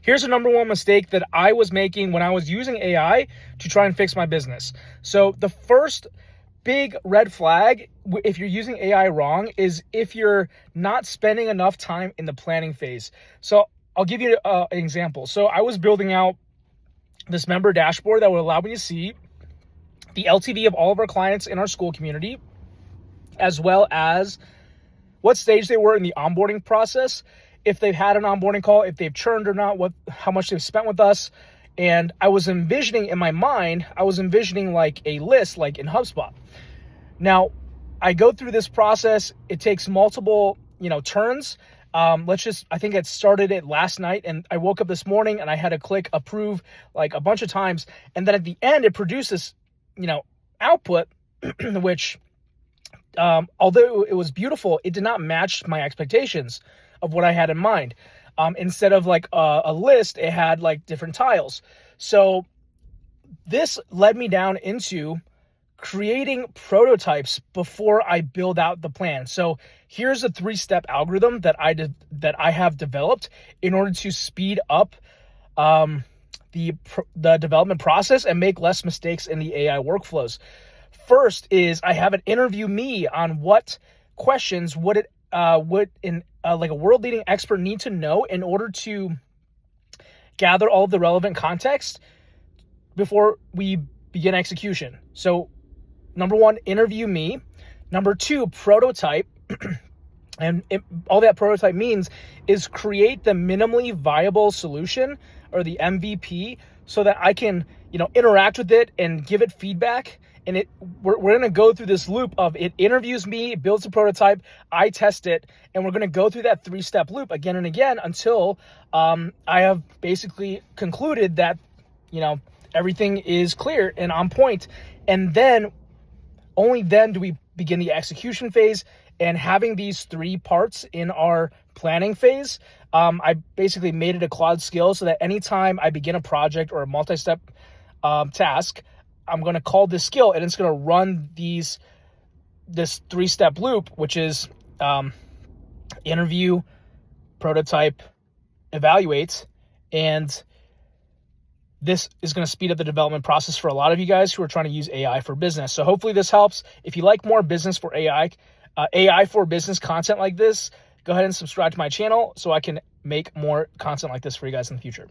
Here's the number one mistake that I was making when I was using AI to try and fix my business. So the first big red flag, if you're using AI wrong, is if you're not spending enough time in the planning phase. So I'll give you an example. So I was building out this member dashboard that would allow me to see the LTV of all of our clients in our school community, as well as what stage they were in the onboarding process, if they've had an onboarding call, if they've churned or not, how much they've spent with us. And I was envisioning in my mind, like a list, like in HubSpot. Now, I go through this process. It takes multiple, turns. I think it started it last night, and I woke up this morning and I had to click approve like a bunch of times. And then at the end, it produces, output, which, although it was beautiful, it did not match my expectations of what I had in mind. Instead of like a list, it had like different tiles. So this led me down into creating prototypes before I build out the plan. So here's a 3-step algorithm that I have developed in order to speed up the development process and make less mistakes in the AI workflows. First is I have it interview me on what questions would a world-leading expert need to know in order to gather all of the relevant context before we begin execution. So number 1, interview me. Number 2, prototype. And all that prototype means is create the minimally viable solution, or the MVP, so that I can, interact with it and give it feedback. And we're going to go through this loop of it interviews me, it builds a prototype, I test it, and we're going to go through that 3-step loop again and again until I have basically concluded that, everything is clear and on point. And then, only then do we begin the execution phase. And having these 3 parts in our planning phase, I basically made it a Claude skill so that anytime I begin a project or a multi-step task, I'm going to call this skill and it's going to run this 3-step loop, which is interview, prototype, evaluate. And this is going to speed up the development process for a lot of you guys who are trying to use AI for business. So hopefully this helps. If you like more business for AI for business content like this, go ahead and subscribe to my channel so I can make more content like this for you guys in the future.